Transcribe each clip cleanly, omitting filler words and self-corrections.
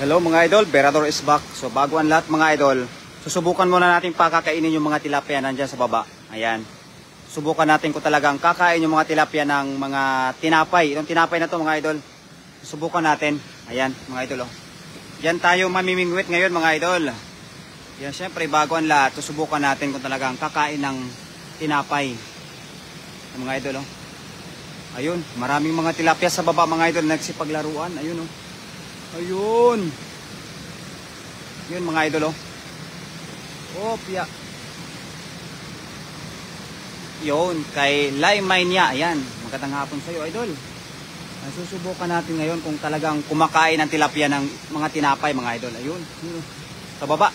Hello mga idol, Berador is back. So bago ang lahat mga idol, susubukan muna natin pakakainin yung mga tilapia nandyan sa baba. Ayan. Subukan natin kung talagang kakain yung mga tilapia ng mga tinapay. Itong tinapay na to mga idol. Susubukan natin. Ayan mga idol. Oh. Yan tayo mamimingwit ngayon mga idol. Yan syempre bago ang lahat, susubukan natin kung talagang kakain ng tinapay. Mga idol. Oh. Ayun, maraming mga tilapia sa baba mga idol nagsipaglaruan. Ayun oh. Ayun. Yun mga idol oh. Opya. Yun, kay Laimainia. Ayan, magandang hapon sa iyo idol. Susubukan natin ngayon kung talagang kumakain ng tilapia ng mga tinapay mga idol. Ayun, sa baba.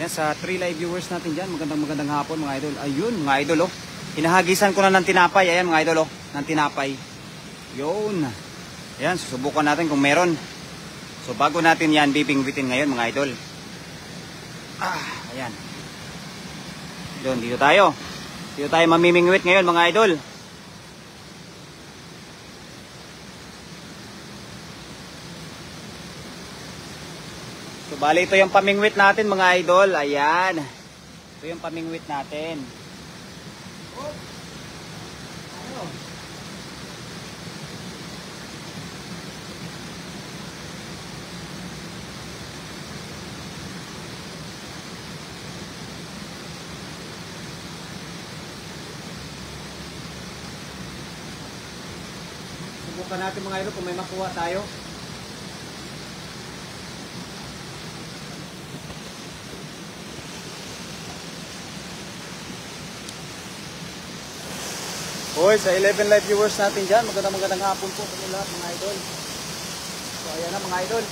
Yan, sa 3 live viewers natin dyan. Magandang hapon mga idol. Ayun mga idol oh. Hinahagisan ko na ng tinapay. Ayan mga idol oh, ng tinapay. Yun. Ayan, susubukan natin kung meron. So bago natin yan bibingwitin ngayon mga idol. Ayan. Doon, dito tayo. Dito tayo mamimingwit ngayon mga idol. So bali ito yung pamingwit natin mga idol. Ayan. Ito yung pamingwit natin. Subukan natin mga idol kung may makuha tayo. Hoy, sa 11 live viewers natin dyan, magandang hapon po sa lahat mga idol. So ayan na mga idol.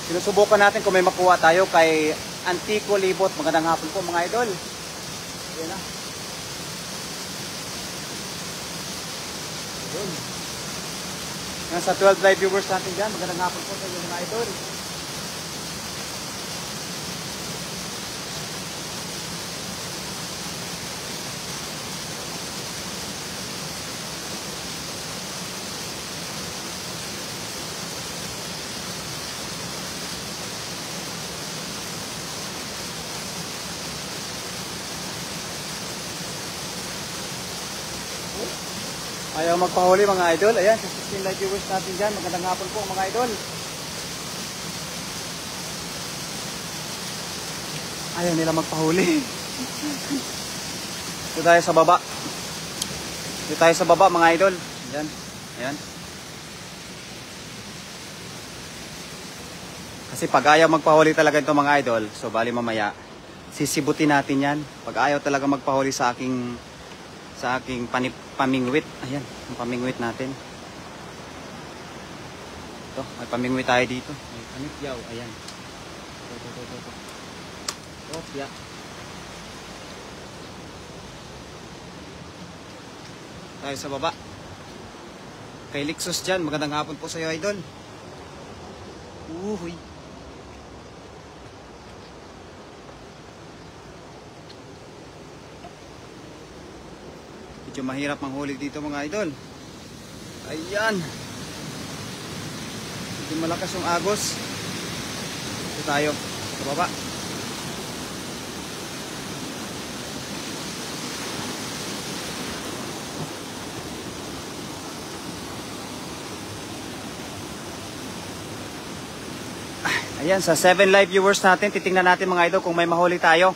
Sinusubukan natin kung may makuha tayo kay Antico Libot. Magandang hapon po mga idol. Ayan na. Ayun. Sa 12 live viewers natin dyan, magandang hapon po sa inyo mga idol. Ayaw magpahuli mga idol. Ayan, sa 16 live viewers natin dyan. Magandang hapon po mga idol. Ayaw nila magpahuli. Dito tayo sa baba. Dito tayo sa baba mga idol. Ayan. Ayan. Kasi pag ayaw magpahuli talaga ito mga idol, so bali mamaya, sisibutin natin yan. Pag ayaw talaga magpahuli sa aking pamingwit. Ayan, ang pamingwit natin. Ito, may pamingwit tayo dito. May panityaw, ayan. Ito. Oh, yeah. Tayo sa baba. Kay Lixus dyan, magandang hapon po sa iyo, idol. Uhuy. Medyo mahirap manghuli dito mga idol. Ayan. Medyo malakas yung agos. Ito tayo sa baba. Ayan, sa 7 live viewers natin, titingnan natin mga idol kung may mahuli tayo.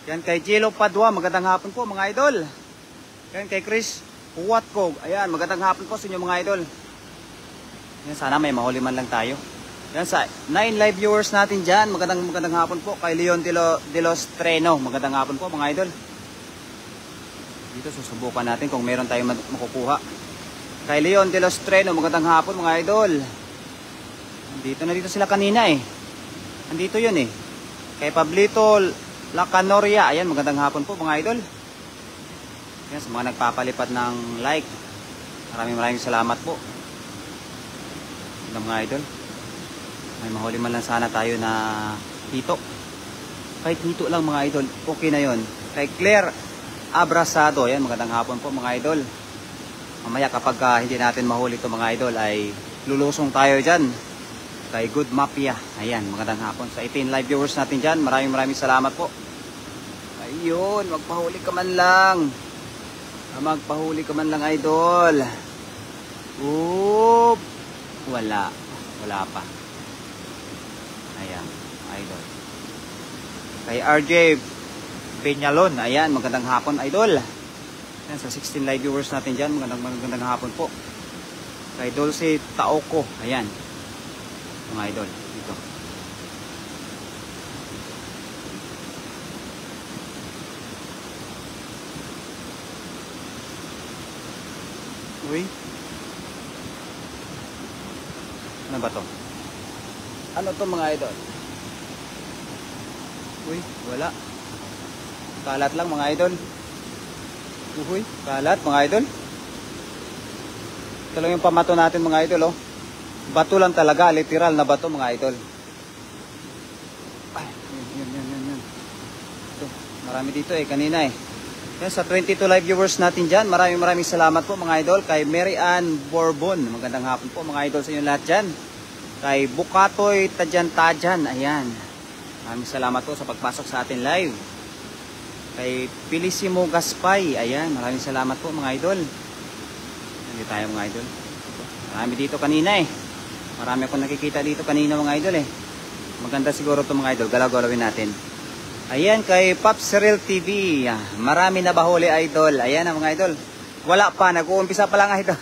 Yan kay Jello Padua, magandang hapon po mga idol. Yan kay Chris Huwatkog. Ayan, magandang hapon po sa inyo mga idol. Yan, sana may mahuli man lang tayo. Yan, sa 9 live viewers natin dyan, magandang hapon po. Kay Leon de los Treno, magandang hapon po mga idol. Dito susubukan natin kung meron tayong makukuha. Kay Leon de los Treno, magandang hapon mga idol. Dito sila kanina eh. Andito yun eh. Kay Pablito Lacanoria, ayan, magandang hapon po mga idol. Yan, sa mga nagpapalipad ng like, maraming salamat po. Yan mga idol. May mahuli man lang sana tayo na hito. Kahit hito lang mga idol, okay na yon. Kay Claire Abrasado, yan, magandang hapon po mga idol. Mamaya kapag hindi natin mahuli ito mga idol ay lulusong tayo dyan. kay Good Mafia. Ayan, magandang hapon sa 18 live viewers natin dyan. Maraming salamat po. Ayun, magpahuli ka man lang. Magpahuli ka man lang, idol. Oop. Wala pa. Ayan, idol. Kay RJ Peñalon, ayan, magandang hapon, idol. Ayan, sa 16 live viewers natin dyan, magandang hapon po. Kay Dulce Taoko, ayan, mga idol, dito. Uy, ano ba to? Ano to, mga idol? Uy, wala. Kalat lang, mga idol. Uy, kalat, mga idol. Ito lang yung pamato natin, mga idol, oh. Bato lang talaga, literal na bato, mga idol. Ay, yun. Ito, marami dito kanina Yan, sa 22 live viewers natin dyan, maraming salamat po, mga idol. Kay Mary Ann Bourbon, magandang hapon po, mga idol, sa inyo lahat dyan. Kay Bukatoy Tadyan, ayan. Maraming salamat po sa pagpasok sa atin live. Kay Pilisimo Gaspay, ayan, maraming salamat po, mga idol. Nandito tayo, mga idol. Marami dito kanina Marami akong nakikita dito kanina, mga idol Maganda siguro ito, mga idol. Galaw-galawin natin. Ayan, kay Pops Real TV. Marami na bahuli, idol. Ayan mga idol. Wala pa, nag-uumpisa pa lang, idol.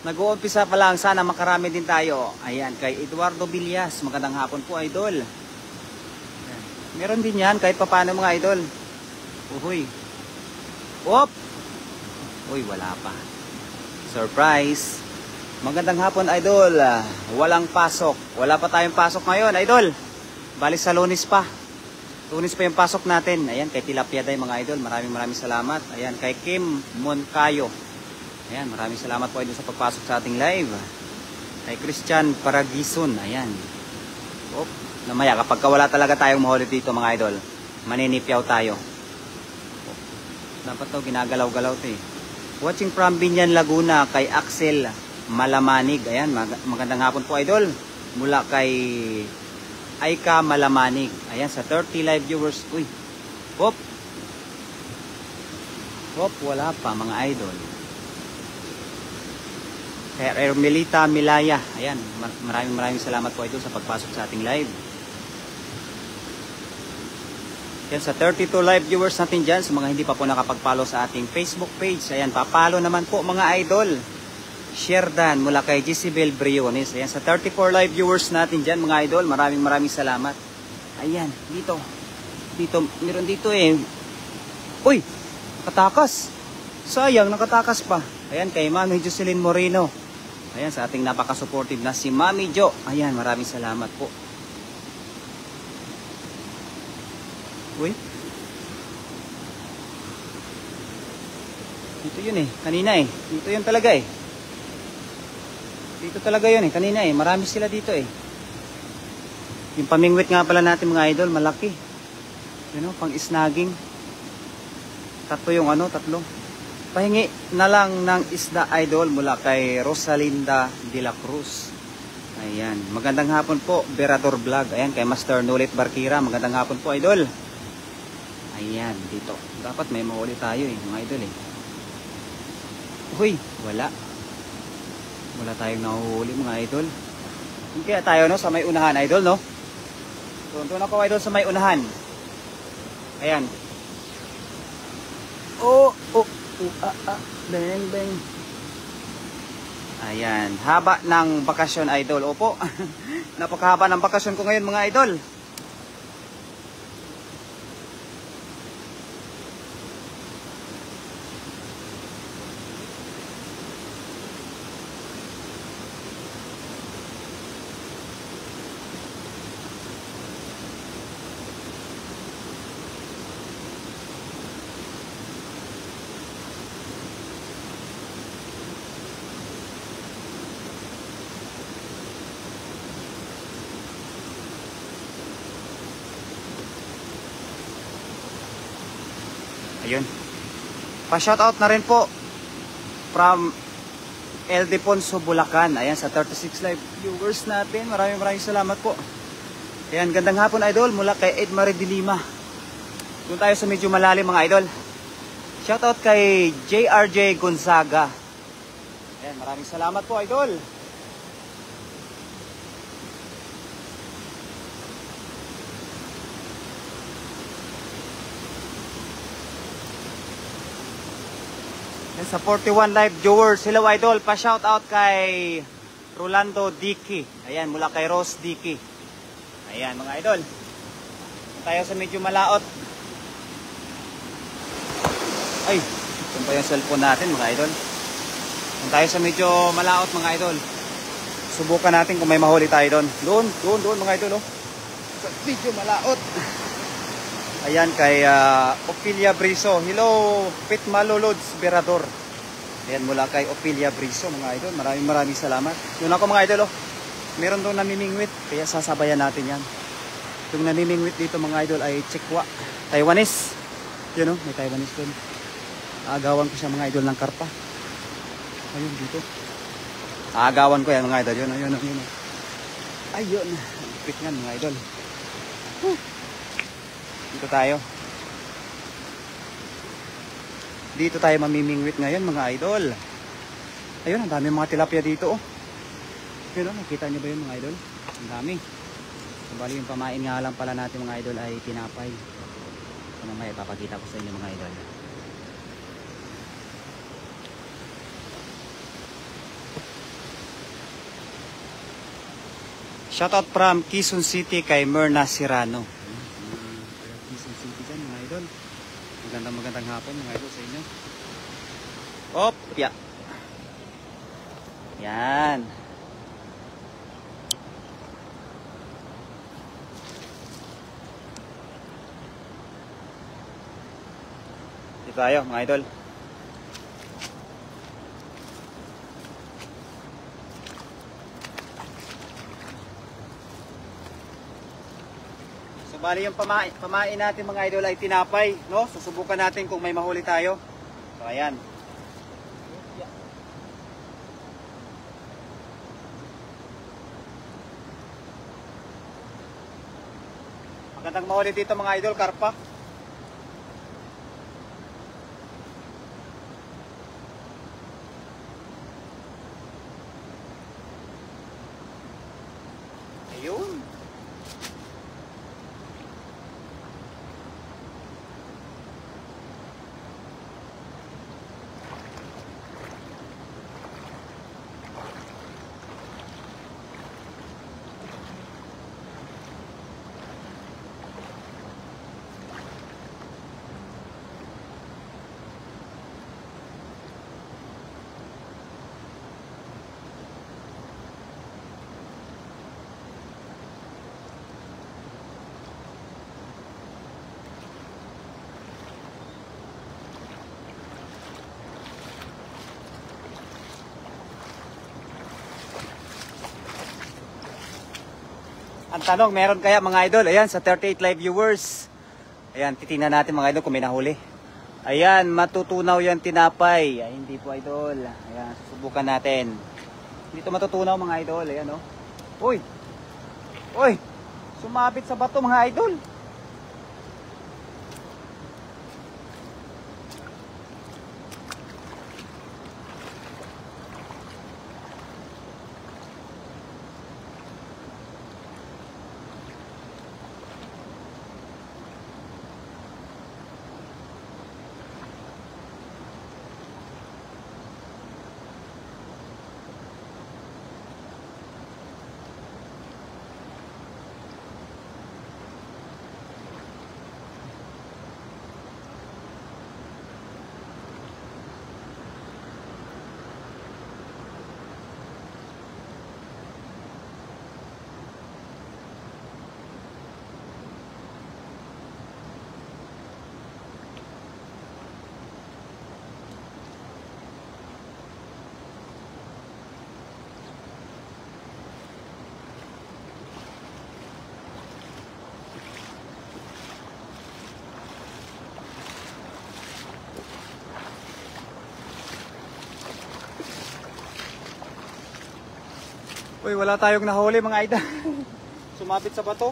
Nag-uumpisa pa lang. Sana makarami din tayo. Ayan, kay Eduardo Villas. Magandang hapon po, idol. Ayan. Meron din yan, kahit papaano, mga idol. Uy. Op! Uy, wala pa. Surprise. Magandang hapon, idol. Walang pasok. Wala pa tayong pasok ngayon, idol. Balik sa Lunes pa. Lunes pa yung pasok natin. Ayan, kay Tilapia Day, mga idol. Maraming salamat. Ayan, kay Kim Moncayo. Ayan, maraming salamat po idol sa pagpasok sa ating live. Kay Christian Paragison. Ayan. Op, namaya, kapag wala talaga tayong mahuli dito, mga idol, maninipyaw tayo. Op, dapat to, ginagalaw-galaw to Watching from Binyan, Laguna, kay Axel Malamanig. Ayan, magandang hapon po, idol. Mula kay Aika Malamanig. Ayan, sa 30 live viewers. Uy. Hop. Hop, wala pa, mga idol. Kay Ermelita Milaya. Ayan, maraming salamat po, idol, sa pagpasok sa ating live. Yan, sa 32 live viewers natin dyan, sa mga hindi pa po nakapag-follow sa ating Facebook page. Ayan, papalo naman po, mga idol. Sherdan mula kay Jezebel Briones. Ayan, sa 34 live viewers natin dyan, mga idol, maraming salamat. Ayan, dito, meron dito Uy, nakatakas. Sayang, nakatakas pa. Ayan, kay Mami Jocelyn Moreno. Ayan, sa ating napaka-supportive na si Mami Jo. Ayan, maraming salamat po. Uy, dito yun kanina dito yun talaga dito talaga yun kanina marami sila dito yung pamingwit nga pala natin, mga idol, malaki pang snagging. Tatlo pahingi na lang ng isda, idol, mula kay Rosalinda de la Cruz. Ayan, magandang hapon po, Berador Vlog. Ayan, kay Master Nulit Barkira, magandang hapon po, idol. Ayan, dito dapat may mahuli tayo mga idol Uy, wala tayong nahuhuli, mga idol. Kaya tayo sa may unahan, idol, Doon ako, idol, sa may unahan. Ayan. Bang. Ayan, haba ng bakasyon, idol. Opo. Napakahaba ng bakasyon ko ngayon, mga idol. Ayun. Pa-shoutout na rin po from Ildefonso, Bulacan. Ayan, sa 36 live viewers natin. Maraming salamat po. Ayan, gandang hapon idol mula kay Edmare de Lima. Doon tayo sa medyo malalim mga idol. Shoutout kay JRJ Gonzaga. Ayan, maraming salamat po idol. Ayan, sa 41 live viewers, hello idol. Pa-shoutout kay Rolando Dicky. Ayan, mula kay Rose Dicky. Ayan mga idol. Doon tayo sa medyo malaot. Ay, ito pa yung cellphone natin mga idol. Kung tayo sa medyo malaot mga idol, subukan natin kung may mahuli tayo doon. Doon mga idol, oh. Sa medyo malaot. Ayan kay Opilia Briso. Hello, Pit Malolods Berador. Ayan, mula kay Opilia Briso mga idol. Maraming salamat. Yun ako mga idol, oh. Meron doon namimingwit, kaya sasabayan natin yan. Yung namimingwit dito mga idol ay Chikwa, Taiwanese. Yun, oh, may Taiwanese doon. Aagawan ko siya mga idol ng karpa. Ayun dito. Aagawan ko yan mga idol. Yun. Ayun. Ipit nga mga idol. Dito tayo. Dito tayo mamimingwit ngayon mga idol. Ayun, ang dami mga tilapia dito. Oh. Yun, nakita nyo ba yun mga idol? Ang dami. Bali yung pamain nga lang pala natin mga idol ay tinapay. So, mamaya ipapakita ko sa inyo mga idol. Shoutout from Quezon City kay Myrna Sirano. Quezon City dyan mga idol. Magandang hapon mga idol sa inyo. Opya. Yan. Dito tayo mga idol. Bali yung pamain natin mga idol ay tinapay, no? Susubukan natin kung may mahuli tayo. So ayan. Magandang mahuli dito mga idol, karpa. Ayun. Ang tanong, meron kaya mga idol? Ayan, sa 38 live viewers. Ayan, titingnan natin mga idol kung may nahuli. Ayan, matutunaw yan tinapay. Ay, hindi po idol. Ayan, susubukan natin. Dito matutunaw mga idol. Ayan, oh. Uy! Uy! Sumabit sa bato mga idol. Uy, wala tayong nahuli mga idol. Sumabit sa bato.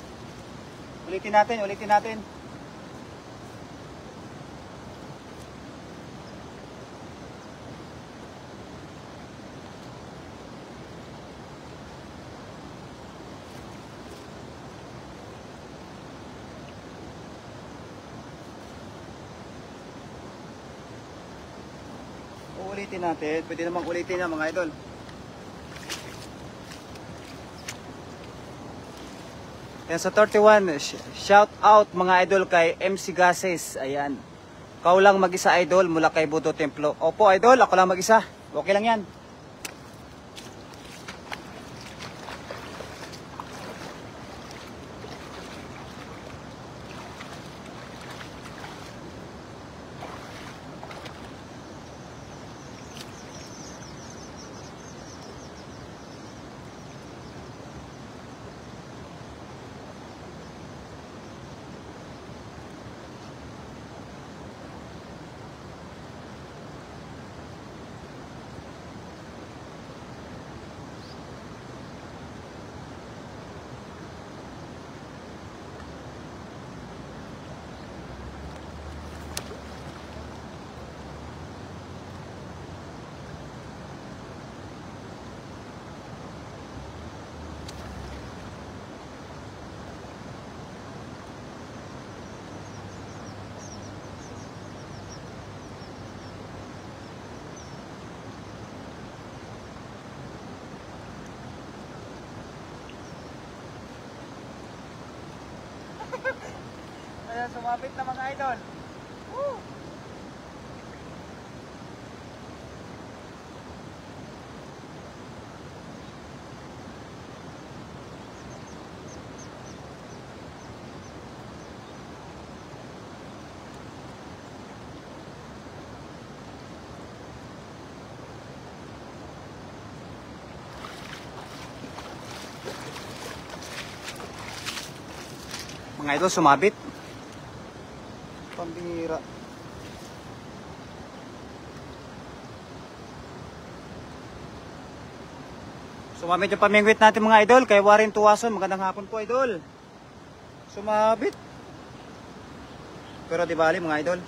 Ulitin natin, ulitin natin. Ulitin natin. Pwede namang ulitin na mga idol. Yan sa 31, shout out mga idol kay MC Gases. Ayan. Kau lang mag-isa idol mula kay Budo Templo. Opo idol, ako lang mag-isa. Okay lang yan. Ayan, sumapit na mga idol. Woo! Mga idol, sumabit. Pambihira. Sumabit yung pamingwit natin mga idol kay Warren Tuwason. Magandang hapon po idol. Sumabit. Pero di bali mga idol.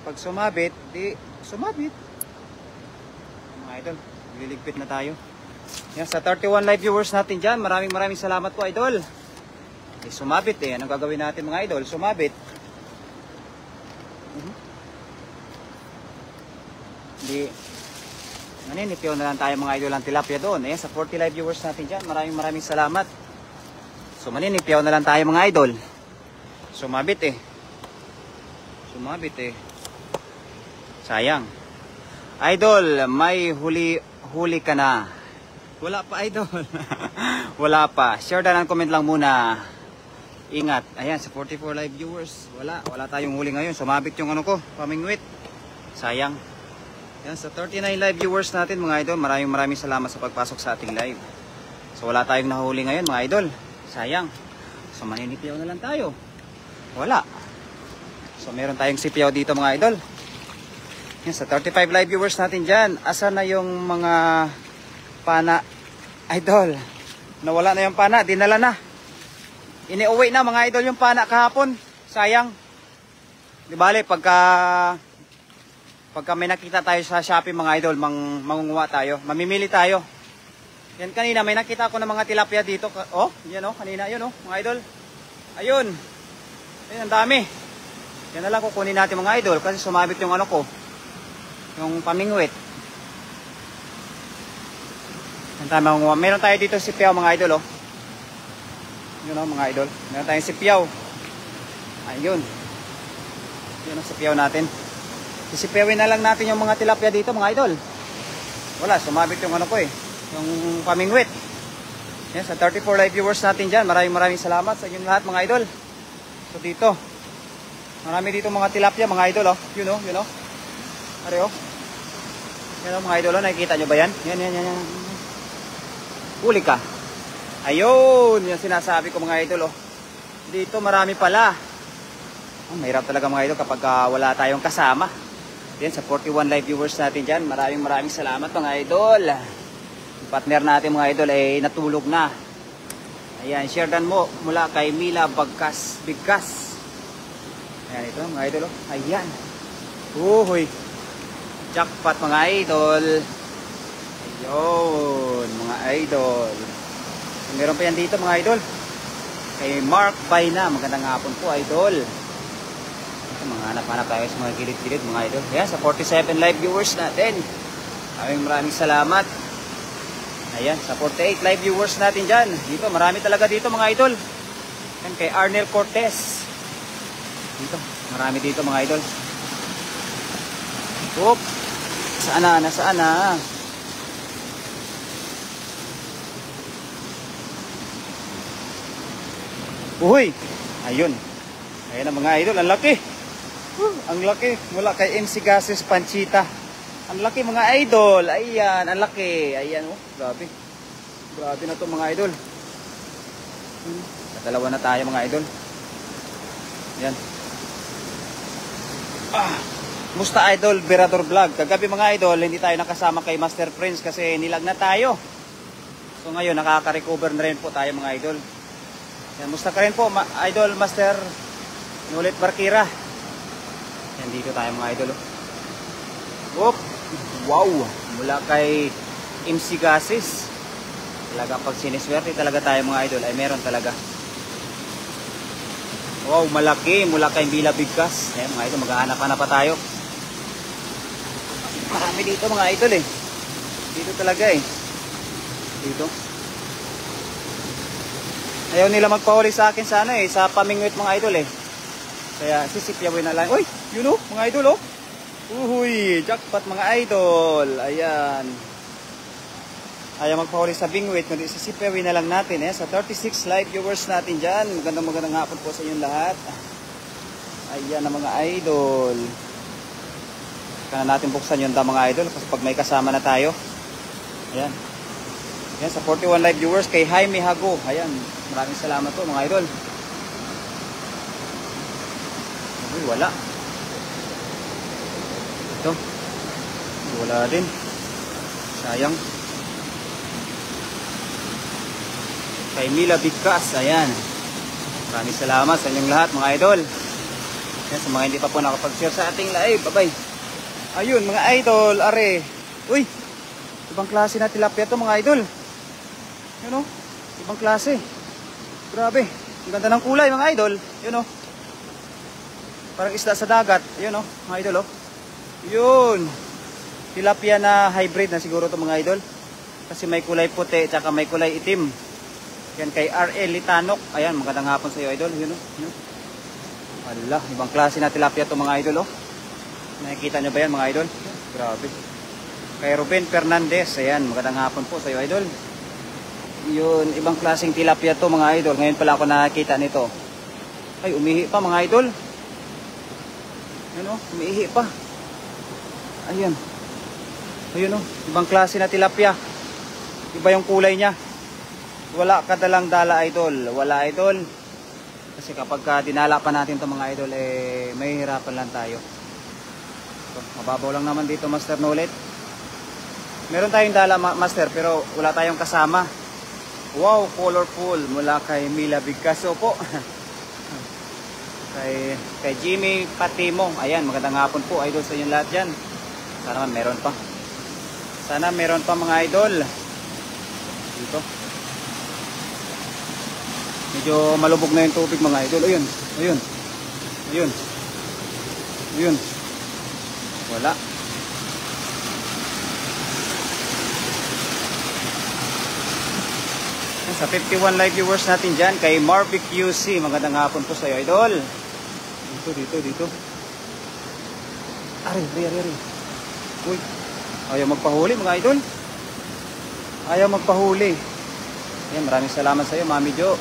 Pag sumabit, di sumabit. Mga idol, liligpit na tayo. Yan, sa 31 live viewers natin dyan, maraming salamat po idol. Sumabit eh, anong gagawin natin mga idol? Sumabit. Hindi, naninipiw na lang tayo mga idol ang tilapia doon. Ayan, sa 40 live viewers natin dyan, maraming salamat. So maninipiw na lang tayo mga idol. Sumabit eh. Sumabit eh. Sayang. Idol, may huli ka na. Wala pa idol. Wala pa. Share na ng comment lang muna. Ingat. Ayan, sa 44 live viewers. Wala tayong huli ngayon. Sumabit yung ano ko, pamingwit. Sayang. Ayan, sa 39 live viewers natin mga idol, maraming salamat sa pagpasok sa ating live. So wala tayong nahuli ngayon mga idol. Sayang. So maninipiyaw na lang tayo. Wala. So meron tayong sipiyaw dito mga idol. Ayan, sa 35 live viewers natin dyan, asa na yung mga pana idol? Nawala na yung pana, dinala na. Iniuwi na mga idol yung pana kahapon. Sayang. Di bale, pagka may nakita tayo sa Shopee mga idol, mangunguha tayo, mamimili tayo. Yan kanina, may nakita ko ng mga tilapia dito. Oh, yan oh, kanina, yun oh, mga idol. Ayun. Ayun, ang dami. Yan na lang kukunin natin mga idol kasi sumabit yung ano ko, yung pamingwit. Meron tayo dito sipiyaw mga idol oh. Yun oh mga idol. Meron tayong sipiyaw. Ayun. Yun ang sipiyaw natin. Sisipiyawin na lang natin yung mga tilapia dito mga idol. Wala, sumabit yung ano ko eh, yung pamingwit. Yan, sa 34 live viewers natin dyan, maraming salamat sa inyo lahat mga idol. So dito, marami dito mga tilapia mga idol oh. Yun oh, yun oh. Are oh. Yan oh mga idol oh, nakikita nyo ba yan? Yan. Huli ka. Ayun, yung sinasabi ko mga idol oh. Dito marami pala. Oh, mahirap talaga mga idol kapag wala tayong kasama. Yan, sa 41 live viewers natin dyan, maraming salamat mga idol. Yung partner natin mga idol ay natulog na. Ayan, share dan mo mula kay Mila Bigkas. Ayan ito mga idol. Ayan. Uhoy. Jackpot mga idol. Ayun mga idol. Meron pa yan dito mga idol. Kay Mark Bayna, magandang hapon po idol. Mga hanap-hanap tayo sa mga gilid-gilid mga idol. Ayan, sa 47 live viewers natin. Maraming salamat. Ayan, sa 48 live viewers natin dyan. Dito, marami talaga dito mga idol. Ayan, kay Arnel Cortez. Dito, marami dito mga idol. Oop, saan na? Nasaan na? Uy, ayun. Ayan ang mga idol, ang laki. Ang laki, mula kay MC Gases Panchita. Ang laki mga idol. Ayan, ang laki. Ayan, oh, grabe. Grabe na to mga idol. Dalawa na tayo mga idol. Ayan. Musta idol, Berador Vlog. Kagabi mga idol, hindi tayo nakasama kay Master Prince kasi nilag na tayo. So ngayon, nakaka-recover na rin po tayo mga idol. Ayan, musta ka rin po, idol Master Nulit Barkira. Yan dito tayo mga idol. Oop. Wow. Mula kay MC Gases. Talaga pag siniswerte talaga tayo mga idol ay meron talaga. Wow, malaki. Mula kay Mila Bigkas. Ayan mga idol, maghahanap-hanap pa tayo. Marami dito mga idol eh. Dito talaga eh. Dito. Ayaw nila magpahuli sa akin sana eh. Sa pamingwit mga idol eh. Kaya sisipyawin na lang. Uy, yun o, mga idol o. Uhuy, jackpot mga idol. Ayan. Ayaw magpahuli sa bingwit, kundi sisipyawin na lang natin eh. Sa 36 live viewers natin dyan. Magandang hapon po sa inyong lahat. Ayan na mga idol. Kaya natin buksan yun mga idol. Kasi pag may kasama na tayo. Ayan. Ayan, sa 41 live viewers kay Jaime Hago. Ayan, maraming salamat po mga idol. Uy, wala. Ito. Wala din. Sayang. Kay Mila Bigkas. Ayan. Maraming salamat sa inyong lahat mga idol. Ayan, sa mga hindi pa po nakapag-share sa ating live. Bye-bye. Ayun mga idol. Are. Uy. Ibang klase na tilapia to mga idol. Yun o. Ibang klase. Grabe. Ang ganda ng kulay mga idol. Yun o. Parang isda sa dagat. Yun o, mga idol o. Yun. Tilapia na hybrid na siguro to mga idol. Kasi may kulay puti, tsaka may kulay itim. Yan kay RL Litanok. Ayan, magandang hapon sa iyo idol. Yun o. Yun. Wala, ibang klase na tilapia to mga idol o. Nakikita nyo ba yan mga idol? Grabe. Kay Ruben Fernandez. Ayan, magandang hapon po sa iyo idol. Yun, ibang klaseng tilapia to mga idol. Ngayon pala ako nakakita nito. Ay, umihi pa mga idol. Ayun o, umiihi pa. Ayun. Ayun o, ibang klase na tilapia. Iba yung kulay niya. Wala kadalang dala idol. Wala idol. Kasi kapag dinala pa natin itong mga idol, eh, may hirapan lang tayo. So, mababaw lang naman dito Master Nulit. Meron tayong dala Master, pero wala tayong kasama. Wow, colorful. Mula kay Mila Bigkas. Opo. Kay Jimmy Patimong. Ayan, magandang hapon po idol sa inyong lahat dyan. Sana meron pa. Sana meron pa mga idol. Dito. Medyo malubog na yung tubig mga idol. Ayun. Ayun. Ayun. Ayun. Wala. Sa 51 live viewers natin dyan kay Marvic QC. Magandang hapon po sa iyo idol. Dito. Ari. Uy. Ayaw magpahuli mga idol. Ayaw magpahuli. Ayan, maraming salamat sa iyo Mami Jo.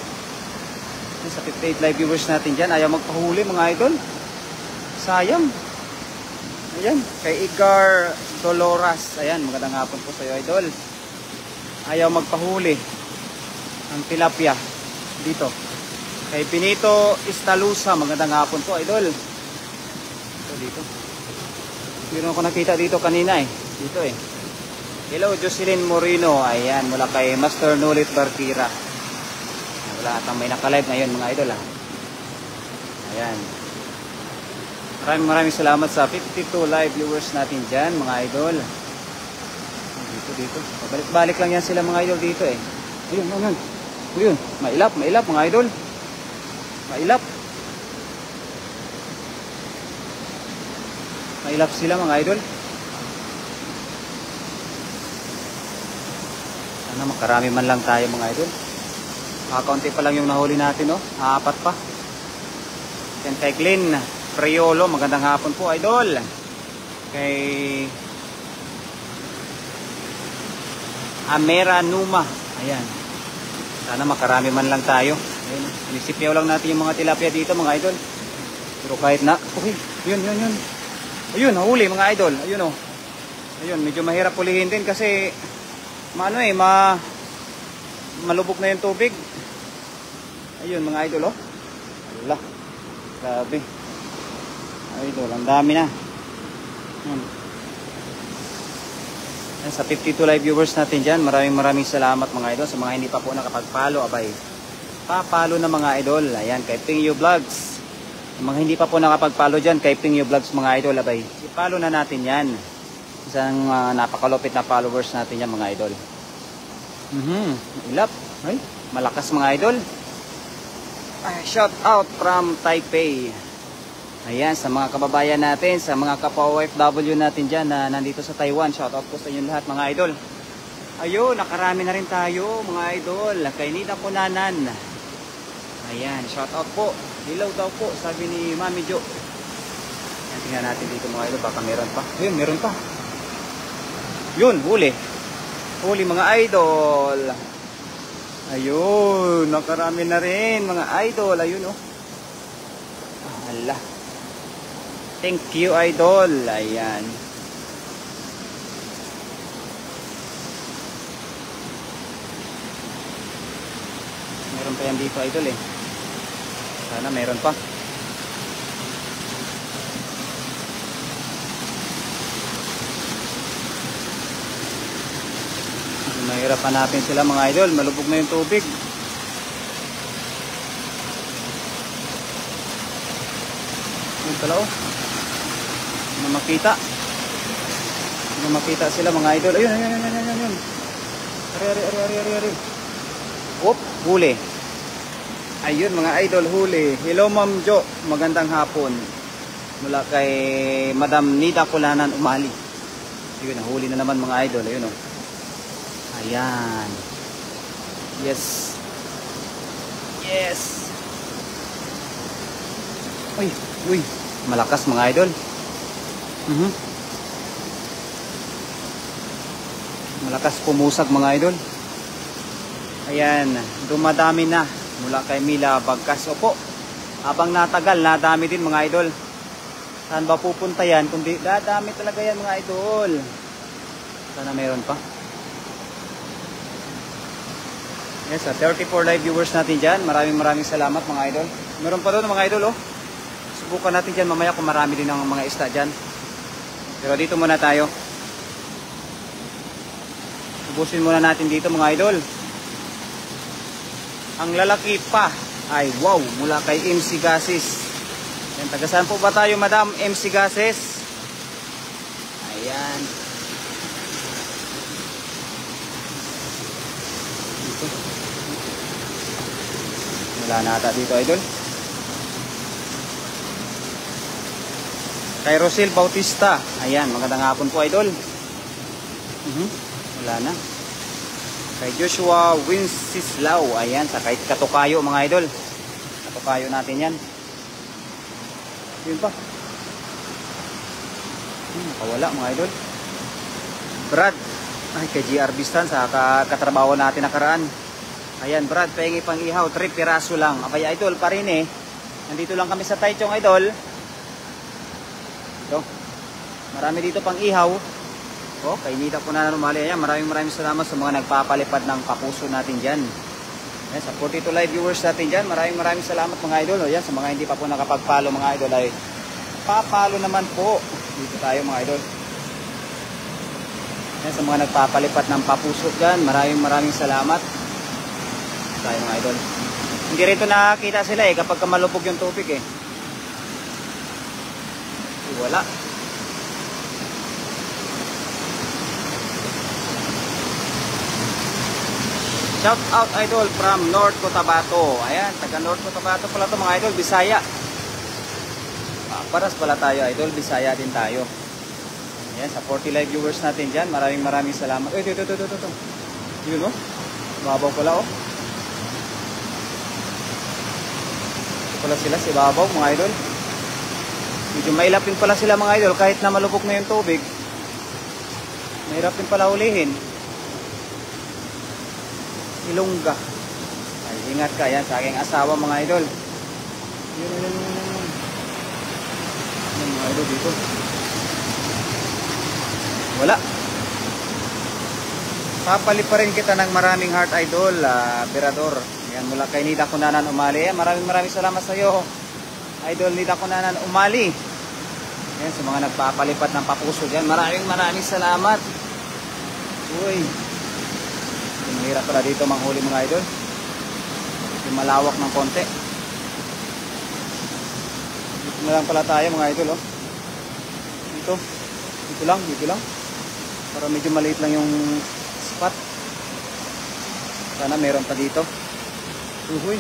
Sa 58 live viewers natin dyan, ayaw magpahuli mga idol. Sayang. Ayan, kay Igar Doloras. Ayan, magandang hapon po sa iyo idol. Ayaw magpahuli ang tilapia dito. Kay Benito Istalusa, magandang hapon po idol. Dito. Meron ako nakita dito kanina eh. Dito eh. Hello, Jocelyn Moreno. Ayan, mula kay Master Nulit Bartira. Wala atang may nakalive ngayon mga idol ah. Ayan. Maraming salamat sa 52 live viewers natin dyan mga idol. Dito. Pabalik-balik lang yan sila mga idol dito eh. Ayun. Ayun. Mailap mga idol. Mailap sila mga idol. Sana makarami man lang tayo mga idol. Kaunti pa lang yung nahuli natin, no? 4 pa. Yan kay Glenn Priolo, magandang hapon po idol. Kay Amera Numa, ayan. Sana makarami man lang tayo. Ayun, inisipyaw lang natin yung mga tilapia dito mga idol. Pero kahit na, okay, yun. Ayun, nahuli mga idol. Ayun oh. Ayun, medyo mahirap pulihin din kasi malubog na yung tubig. Ayun mga idol oh. Wala. Grabe. Idol, ang dami na. Sa 52 live viewers natin dyan, maraming salamat mga idol. Sa mga hindi pa po nakapag-follow, abay, papalo na mga idol. Ayan, kay Pingyo Vlogs. Yung mga hindi pa po nakapag-follow dyan, kay Pingyo Vlogs mga idol, abay, i-follow na natin yan. Isang napakalupit na followers natin yan mga idol. Ilap. Ay, malakas mga idol. Ay, shout out from Taipei. Ayan, sa mga kababayan natin, sa mga kapwa-OFW natin dyan na nandito sa Taiwan. Shout out po sa inyo lahat mga idol. Ayun, nakarami na rin tayo mga idol. Kay Nida Punanan. Ayan, shout out po. Hilaw daw po, sabi ni Mami Jo. Ayan, tingnan natin dito mga idol, baka meron pa. Ayun, meron pa. Yun, huli. Huli mga idol. Ayun, nakarami na rin mga idol. Ayun oh. Ala. Thank you idol. Ayan. Meron pa yan dito idol eh. Sana meron pa. Mahirap hanapin sila mga idol. Malubog na yung tubig. Yun pala oh. Makita sila mga idol. Ayun. Ari. Oop, huli. Ayun mga idol, huli. Hello Ma'am Jo, magandang hapon. Mula kay Madam Nida Kulanan Umali. Ayun, nahuli na naman mga idol. Ayun oh. Ayan. Yes. Uy, malakas mga idol. Malakas pumusag mga idol. Ayan, dumadami na mula kay Mila Bagkas. Opo, habang natagal, nadami din mga idol. Saan ba pupunta yan? Kundi dadami talaga yan mga idol. Sana meron pa. Yes, 34 live viewers natin dyan. Maraming salamat mga idol. Meron pa doon mga idol oh. Subukan natin dyan mamaya kung marami din ang mga isda dyan. Pero dito muna tayo. Ubusin muna natin dito mga idol. Ang lalaki pa ay wow, mula kay MC Gases. Yan, taga saan po ba tayo Madam MC Gases? Ayan. Dito. Wala na ata dito idol. Kay Rosel Bautista. Ayan, magandang hapon po idol. Wala na. Kay Joshua Winsislao. Ayan, sa kahit Katukayo mga idol. Katukayo natin yan. Yun pa. Nakawala mga idol. Brad. Ay, kay GR Bistan sa katrabaho natin nakaraan. Ayan, Brad, pahingi pang ihaw. 3 piraso lang. Abay idol pa rin eh. Nandito lang kami sa Taichung idol. Ito. Marami dito pang ihaw. O, kay Nida Punanan Umali. Ayan, maraming salamat sa mga nagpapalipad ng kapuso natin dyan. Ayan, sa 42 live viewers natin dyan, maraming salamat mga idol. O, yan, sa mga hindi pa po nakapag-follow mga idol ay papalo naman po. Dito tayo mga idol. Yan, sa mga nagpapalipat ng papuso dyan, maraming salamat. Tayo mga idol. Hindi rito nakakita sila eh kapag malubog yung tubig eh. Wala. Shout out idol from North Cotabato. Ayan, taga North Cotabato pala to mga idol, Bisaya. Paras pala tayo idol, Bisaya din tayo. Ayan, sa 40 live viewers natin dyan, maraming salamat. Ito. Yun oh, babaw pala oh. Ito pala sila, si babaw mga idol. Medyo mailap din pala sila mga idol, kahit na malubog na yung tubig. Mahirap din pala ulihin. Ilongga. Ay, ingat ka yan sa aking asawa mga idol. Yun. Mga idol dito. Wala. Papali pa rin kita ng maraming heart idol, Berador. Yan, mula kay Nida Kunanan Umali. Maraming salamat sa iyo, idol Nida Kunanan Umali. Yan, sa mga nagpapalipat ng papuso dyan, maraming salamat. Uy. Mahirap pala dito manghuli mga idol. Yung malawak ng konti. Dito na lang pala tayo mga idol oh. Dito lang. Para medyo maliit lang yung spot. Sana meron pa dito. Uhuy.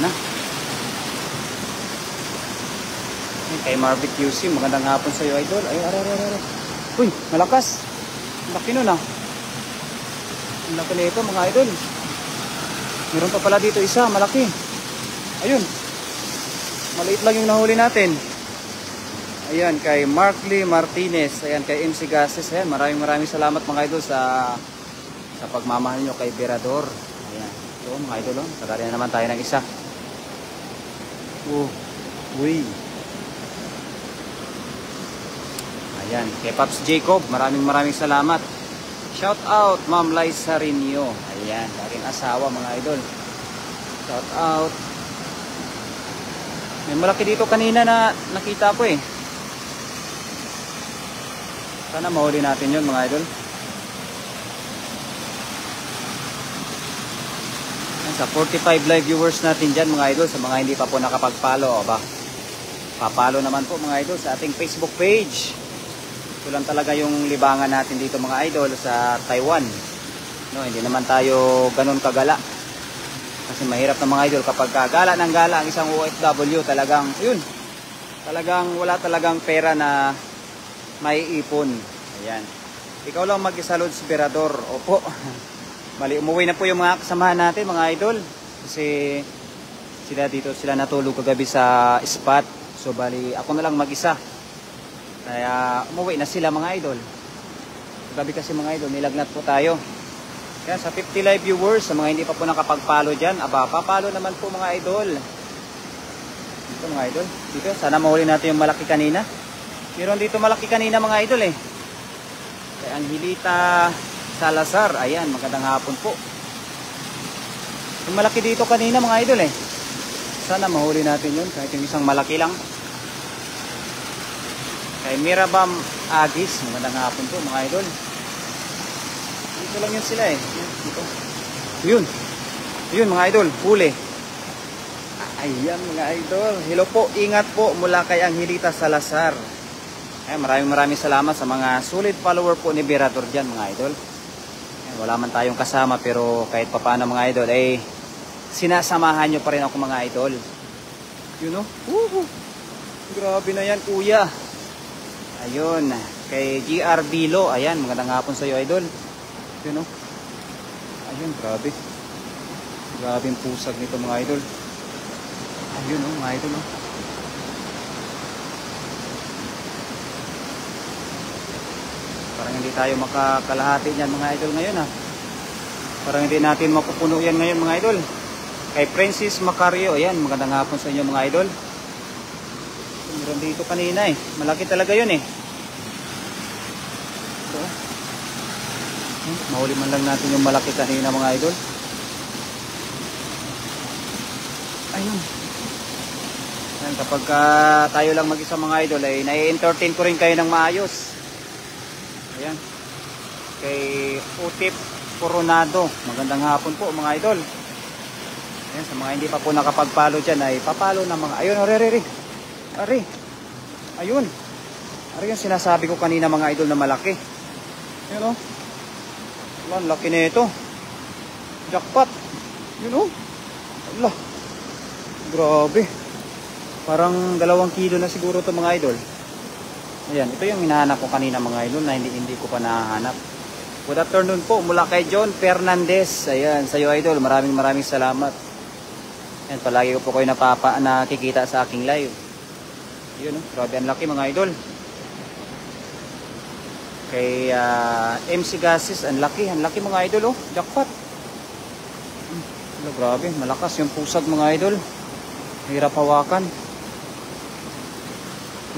Na. Kay Marvic QC, magandang hapon sa iyo idol. Ay, uy, malakas. Laki nun ah. Ang laki nito mga idol. Meron pa pala dito isa, malaki. Ayun. Maliit lang yung nahuli natin. Ayan, kay Markley Martinez. Ayan, kay MC Gases. Ayan, maraming salamat mga idol sa pagmamahal nyo kay Berador. Ayan. So, mga idol, sagari na naman tayo ng isa. Uy. Ayan, kay Pops Jacob, maraming salamat. Shout out Ma'am Liza Rinyo. Ayan, aking asawa mga idol. Shout out. May malaki dito kanina na nakita ko eh. Sana mahuli natin yun mga idol. Sa 45 live viewers natin dyan mga idol, sa mga hindi pa po nakapag-follow, papalo naman po mga idol sa ating Facebook page. Ito lang talaga yung libangan natin dito mga idol sa Taiwan. No, hindi naman tayo ganun kagala. Kasi mahirap na mga idol kapag gala ng gala ang isang OFW, talagang wala talagang pera na may ipon. Ayan. Ikaw lang mag-isa Lods Berador. Opo. Bali, umuwi na po yung mga kasamahan natin mga idol. Kasi sila natulog kagabi sa spot. So bali, ako na lang mag-isa. Kaya umuwi na sila mga idol. Kagabi kasi mga idol, nilagnat po tayo. Kaya sa 50 live viewers, sa mga hindi pa po nakapag-follow dyan, papalo naman po mga idol. Dito mga idol. Dito, sana mahuli natin yung malaki kanina. Meron dito malaki kanina mga idol eh. Kaya Angelita Salazar, ayan, magandang hapon po. Yung malaki dito kanina mga idol eh. Sana mahuli natin yun, kahit yung isang malaki lang. Kay Mirabam Agis, magandang hapon po mga idol. Dito lang yun sila eh. Dito. Yun mga idol, huli. Ayan mga idol. Hello po, ingat po mula kay Angelita Salazar. Ay, maraming salamat sa mga solid follower po ni Berador dyan mga idol. Wala man tayong kasama pero kahit papaano mga idol ay sinasamahan nyo pa rin ako mga idol. Yun o. Grabe na yan kuya. Ayun. Kay GR Bilo. Ayan. Magandang hapon sa iyo idol. Yun o. Ayun. Grabe. Grabe yung pusag nito mga idol. Ayun o mga idol o. Parang hindi tayo makakalahati niyan mga idol ngayon ha. Parang hindi natin mapupuno yan ngayon mga idol. Kay Francis Macario, ayan, magandang hapon sa inyo mga idol. Meron dito kanina eh. Malaki talaga yun eh. So, mahuli man lang natin yung malaki kanina mga idol. Ayun. Yan, kapag tayo lang mag-isa mga idol ay nai-entertain ko rin kayo ng maayos. Ayan. Kay Utip Coronado. Magandang hapon po mga idol. Ayan, sa mga hindi pa po nakapag-follow dyan ay papalo na mga. Ayun, Ari. Ayun. Ari yung sinasabi ko kanina mga idol na malaki. Ayun o. Wala, laki na ito. Jackpot. Yun o. Wala. Grabe. Parang 2 kilo na siguro ito mga idol. Ayan, ito yung hinahanap ko kanina mga idol na hindi ko pa nahanap. Good afternoon po mula kay John Fernandez. Ayan, sa iyo idol, maraming salamat. Ayan, palagi ko po kayo nakikita sa aking live. Yun, grabe ang laki mga idol. Kay MC Gases, ang laki mga idol oh, jackpot. Grabe, malakas yung pusag mga idol. Hirap hawakan.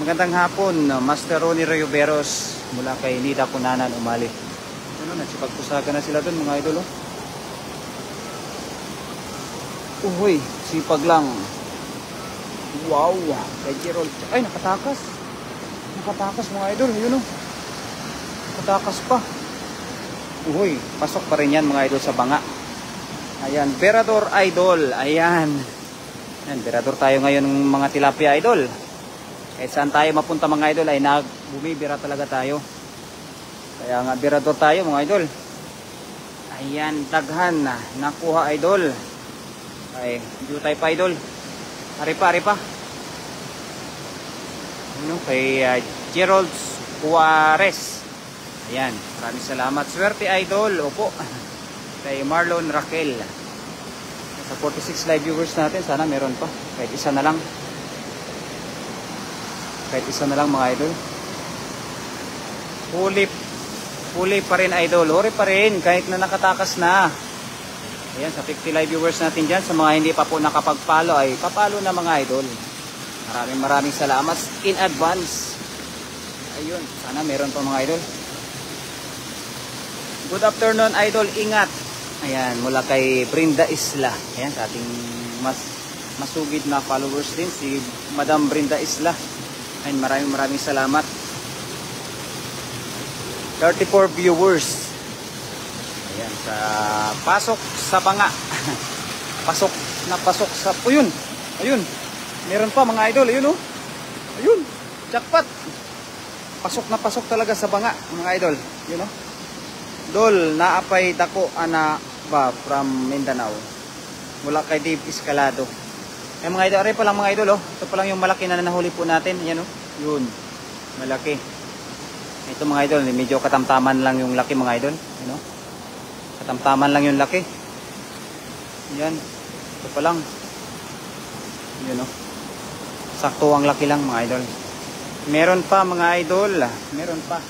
Magandang hapon, Master Ronnie Rioberos mula kay Nida Kunanan Umali. Ano, nagsipagpusaga na sila dun mga idol oh. Uy, sipag lang. Wow, kay Gerald. Ay, nakatakas. Nakatakas mga idol, yun oh. Nakatakas pa. Uy, pasok pa rin yan mga idol sa banga. Ayan, Berador Idol. Ayan. Ayan, Berador tayo ngayon ng mga tilapia idol. Kahit saan tayo mapunta mga idol ay bumibira talaga tayo. Kaya nga Berador tayo mga idol. Ayan, daghan na nakuha idol. Ay, jutay pa idol. Ari pa. Ano, kay Gerald Juarez. Ayan, maraming salamat. Swerte idol. Opo. Kay Marlon Raquel. Sa 46 live viewers natin, sana meron pa. Kahit isa na lang. Kahit isa na lang mga idol. Huli pa rin idol. Huli pa rin kahit na nakatakas na. Ayan, sa 50 live viewers natin dyan. Sa mga hindi pa po nakapag-follow ay papalo na mga idol. Maraming salamat in advance. Ayun, sana meron pa mga idol. Good afternoon idol, ingat. Ayan, mula kay Brenda Isla. Ayan, sa ating masugid na followers din, si Madam Brenda Isla. Ayan, maraming salamat. 34 viewers. Ayan, sa pasok sa banga. pasok sa... Ayun, meron pa mga idol, ayun oh. Ayun, jackpot. Pasok talaga sa banga, mga idol. Yun oh. Dol, naapay dako ana ba from Mindanao. Mula kay Dave Escalado. Eh mga idol, aray pa lang mga idol oh. Ito pa lang yung malaki na nahuli po natin. Yan oh. Yun. Malaki. Ito mga idol, medyo katamtaman lang yung laki mga idol. Yan oh. Katamtaman lang yung laki. Yan. Ito pa lang. Yun oh. Sakto ang laki lang mga idol. Meron pa mga idol. Meron pa.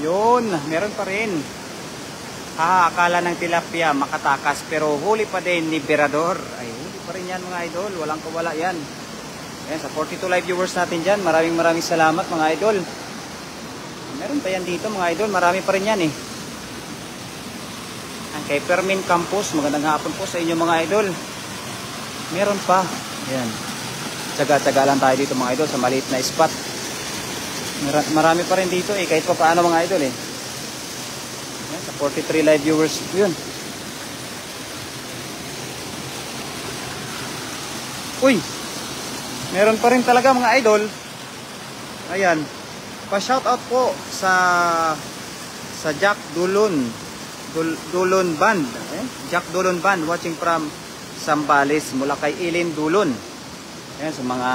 Yun. Meron pa rin. Akala ng tilapia makatakas pero huli pa din ni Berador. Ay, huli pa rin yan mga idol. Walang kawala yan. Ayan, sa 42 live viewers natin dyan, maraming salamat mga idol. Meron pa yan dito mga idol. Marami pa rin yan eh. Ang kay Fermin Campos, magandang hapon po sa inyo mga idol. Meron pa. Ayan. Tsaga-tsaga lang tayo dito mga idol sa maliit na spot. Marami pa rin dito eh. Kahit pa paano mga idol eh. Sa 43 live viewers yun. Uy, meron pa rin talaga mga idol. Ayan, pa-shoutout po sa Jack Dulon Band. Ayan, Jack Dulon Band watching from Zambales mula kay Ilin Dulon. Ayan, sa mga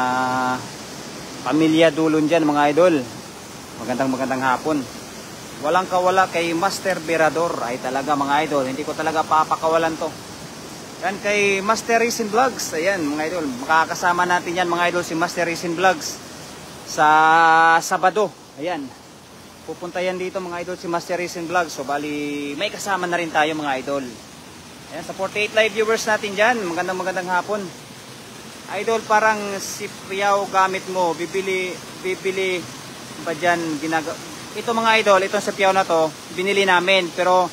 pamilya Dulon dyan mga idol. Magandang hapon. Walang kawala kay Master Berador. Ay talaga mga idol, hindi ko talaga papakawalan to. Yan kay Master Racing Vlogs. Ayan mga idol, makakasama natin yan mga idol si Master Racing Vlogs sa Sabado. Ayan, pupunta yan dito mga idol si Master Racing Vlogs. So bali may kasama na rin tayo mga idol. Ayan, sa 48 live viewers natin dyan, magandang hapon. Idol, parang si Piyaw gamit mo, bibili ba dyan, ito mga idol, itong si Piyaw na to, binili namin, pero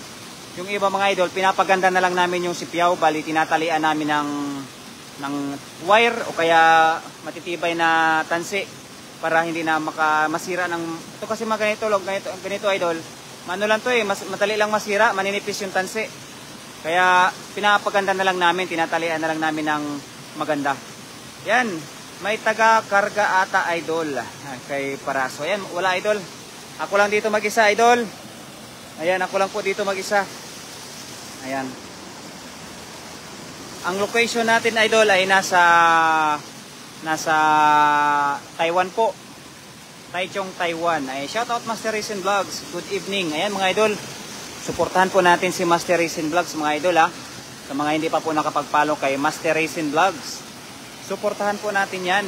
yung iba mga idol, pinapaganda na lang namin yung si Piyaw, bali tinatalian namin ng wire o kaya matitibay na tansi para hindi na masira ng, ito kasi mga ganito idol, ano lang to matali lang masira, maninipis yung tansi. Kaya pinapaganda na lang namin, tinatalian na lang namin ng maganda. Yan, may taga-karga ata idol kay Paraso. Ayan, wala idol. Ako lang dito mag-isa idol. Ayan, ako lang po dito mag-isa. Ayan. Ang location natin idol ay nasa Taiwan po. Taichung, Taiwan. Ay, shout out Master Racing Vlogs. Good evening. Ayan mga idol. Suportahan po natin si Master Racing Vlogs mga idol ha. Sa mga hindi pa po nakapag-follow kay Master Racing Vlogs, suportahan po natin yan.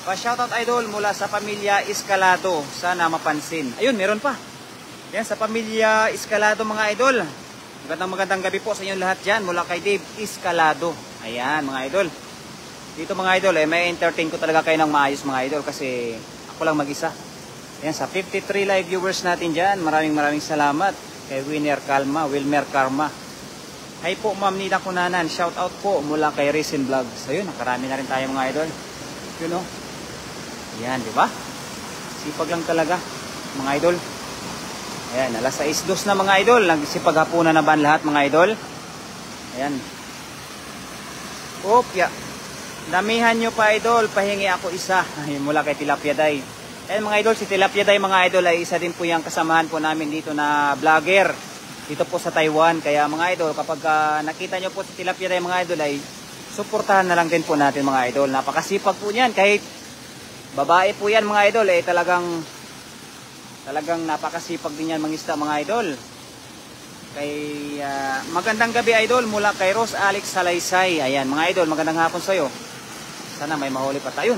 Pa-shoutout idol mula sa pamilya Escalado. Sana mapansin. Ayun, meron pa. Yan, sa pamilya Escalado mga idol. Magandang gabi po sa inyong lahat dyan. Mula kay Dave Escalado. Ayan mga idol. Dito mga idol, may entertain ko talaga kayo ng maayos mga idol. Kasi ako lang mag-isa. Ayan, sa 53 live viewers natin dyan. Maraming salamat. Kay Wilmer Karma. Hi po Ma'am Nina Kunanan, shout out po mula kay Racing Vlogs. Ayun, nakarami na rin tayo mga idol. You know? Yan, di ba? Sipag lang talaga mga idol. Ayan, alas 6:02 na mga idol. Nagsipaghapunan na ba lahat mga idol? Ayan. Opya. Damihan nyo pa idol, pahingi ako isa. Ay, mula kay Tilapia Day. Ayan mga idol, si Tilapia Day mga idol ay isa din po yung kasamahan po namin dito na vlogger dito po sa Taiwan. Kaya mga idol, kapag nakita nyo po si Tilapia Day mga idol ay suportahan na lang din po natin mga idol. Napakasipag po niyan, kahit babae po yan mga idol, talagang napakasipag din yan mangisda mga idol. Kay magandang gabi idol mula kay Rose Alex Salaysay. Ayan mga idol, magandang hapon sa'yo. Sana may mahuli pa tayo.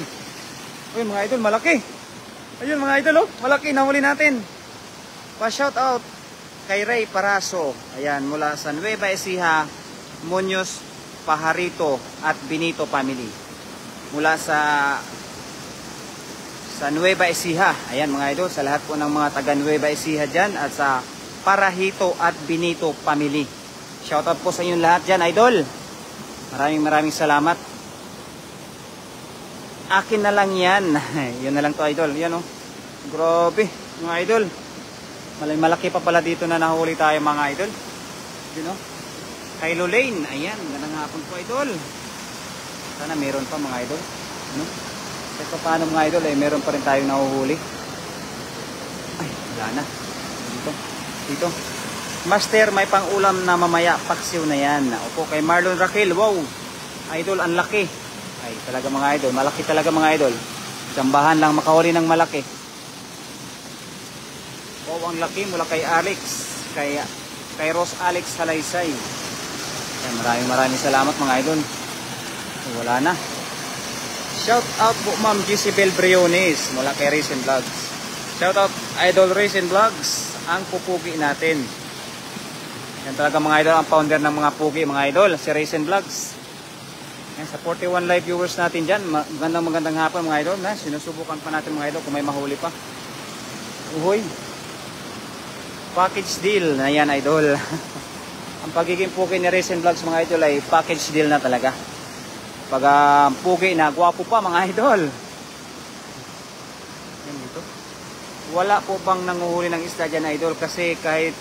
Uy mga idol, malaki. Ayun mga idol, malaki, nahuli natin. Pa-shout out kay Ray Paraso. Ayan, mula sa Nueva Ecija, Muñoz, Pajarito at Benito family. Mula sa Nueva Ecija. Ayan mga idol, sa lahat po ng mga taga Nueva Ecija dyan at sa Parajito at Benito family. Shout out po sa inyong lahat dyan idol. Maraming salamat. Akin na lang yan. Yun na lang to idol. Yan o. Grabe mga idol. Malaki pa pala dito na nahuli tayo mga idol. Yun o. Kylo Lane. Ayan. Ganang hapon po idol. Sana meron pa mga idol. Ano? Kahit pa paano mga idol meron pa rin tayong nahuhuli. Ay wala na. Dito. Master, may pang ulam na mamaya. Paksiw na yan. Opo kay Marlon Raquel. Wow. Idol ang laki. Ay talaga mga idol, malaki talaga mga idol. Sambahan lang makahuli ng malaki. Wow, ang laki mula kay Alex, kay Rose Alex Salaysay. Maraming salamat mga idol. Wala na. Shout out po Ma'am Gisibel Briones mula kay Racing Vlogs. Shout out Idol Racing Vlogs, ang pupugi natin. Yan talaga mga idol, ang founder ng mga pugi mga idol, si Racing Vlogs. Yan, sa 41 live viewers natin dyan, magandang hapon mga idol. Sinusubukan pa natin mga idol kung may mahuli pa. Uhoy, package deal na yan idol. Ang pagiging pugi ni Racing Vlogs mga idol ay package deal na talaga. Pag pugi na, gwapo pa mga idol. Yan dito. Wala po bang nanguhuli ng isda dyan idol? Kasi kahit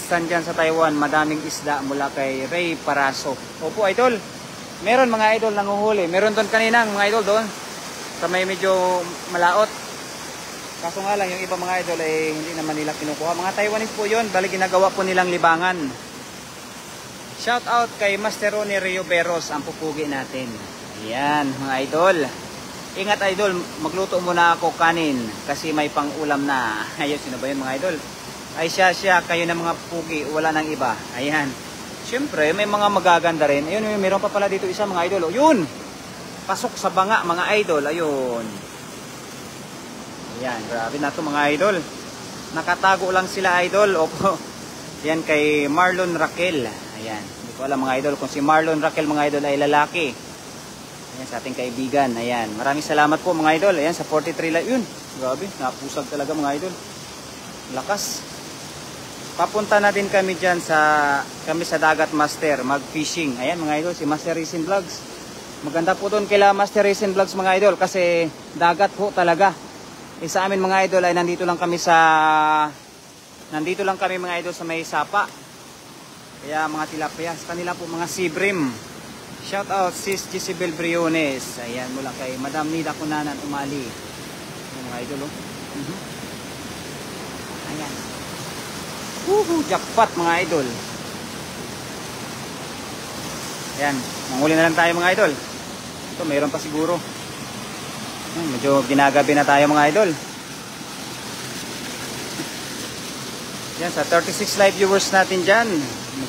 saan dyan sa Taiwan, madaming isda mula kay Ray Paraso. Opo idol. Meron mga idol nanguhuli. Meron doon kanina mga idol doon. Sa may medyo malaot. Kaso nga lang yung iba mga idol ay hindi naman nila kinukuha. Mga Taiwanese po yun. Bali ginagawa po nilang libangan. Shout out kay Master Ronnie Rio Beros, ang pupugi natin. Ayan mga idol. Ingat idol, magluto muna ako kanin kasi may pang ulam na. Ayun, sino ba yun mga idol? Ay siya, kayo na mga pugi, wala nang iba. Ayan. Siyempre, may mga magaganda rin. Ayun, meron pa pala dito isa mga idol. O, yun! Pasok sa banga mga idol. Ayun. Ayan, grabe na to mga idol. Nakatago lang sila idol. Opo. Yan kay Marlon Raquel. Ayan. Hindi ko alam mga idol kung si Marlon Raquel mga idol ay lalaki. Ayan, sa ating kaibigan. Ayan, maraming salamat po mga idol. Ayan, sa 43 live. Yun, grabe, napusag talaga mga idol. Lakas. Papunta na din kami dyan kami sa Dagat Master, mag-fishing. Ayan mga idol, si Master Racing Vlogs. Maganda po doon kila Master Racing Vlogs mga idol kasi dagat po talaga. Sa amin mga idol ay nandito lang kami mga idol sa may sapa. Kaya mga tilapia, sa kanila po mga sea bream. Shout out sis Jezebel Briones. Ayan, mula kay Madam Nida Kunanan Umali. Ayan, mga idol oh. Ayan. Jackpot mga idol. Ayan, manghuli na lang tayo mga idol. Ito, mayroon pa siguro. Ayan, medyo ginagabi na tayo mga idol. Ayan, sa 36 live viewers natin dyan.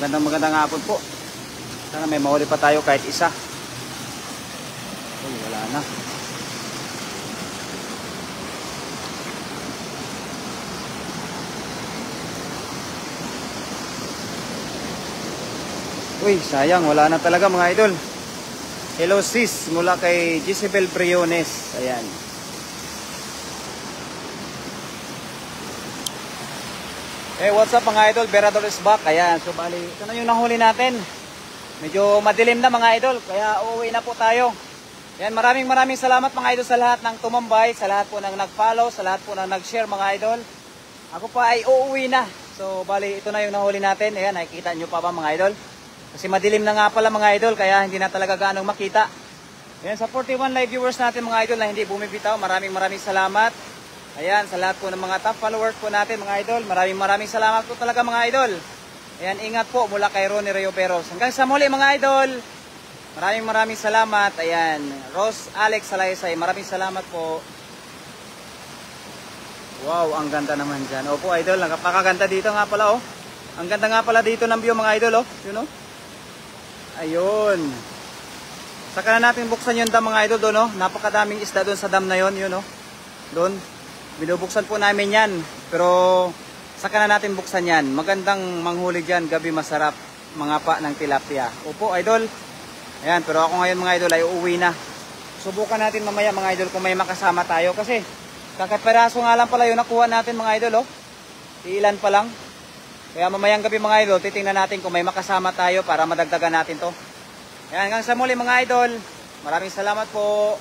Magandang hapon po. Sana may mahuli pa tayo kahit isa. Uy, wala na. Uy, sayang, wala na talaga mga idol. Hello sis, mula kay Jezebel Briones. Ayan. What's up mga idol? Berador is back. Ayan, so bali, ito na yung nahuli natin. Medyo madilim na mga idol, kaya uuwi na po tayo. Ayan, maraming salamat mga idol sa lahat ng tumambay, sa lahat po ng nag-follow, sa lahat po ng nag-share mga idol. Ako pa ay uuwi na. So bali, ito na yung nahuli natin. Ayan, nakikita nyo pa ba mga idol? Kasi madilim na nga pala mga idol, kaya hindi na talaga gaano makita. Ayan, sa 41 live viewers natin mga idol na hindi bumibitaw, maraming salamat. Ayan, sa lahat po ng mga top followers po natin mga idol, maraming salamat po talaga mga idol. Ayan, ingat po mula kay Ronnie Rayo Peros. Hanggang sa muli mga idol, maraming salamat. Ayan, Rose Alex Salaysay, maraming salamat po. Wow, ang ganda naman dyan. Opo idol, napakaganda dito nga pala oh. Ang ganda nga pala dito ng view mga idol oh. You know? Ayun. Saka na natin buksan yung dam mga idol doon oh. Napakadaming isda doon sa dam na yon, you know. Doon. Binubuksan po namin yan. Pero saka na natin buksan yan. Magandang manghuli dyan. Gabi masarap. Mga pa ng tilapia. Opo idol. Ayan. Pero ako ngayon mga idol ay uuwi na. Subukan natin mamaya mga idol kung may makasama tayo. Kasi kakaperaso nga lang pala yung nakuha natin mga idol. Oh. Ilan pa lang. Kaya mamayang gabi mga idol. Titingnan natin kung may makasama tayo para madagdagan natin to. Ayan. Hanggang sa muli mga idol. Maraming salamat po.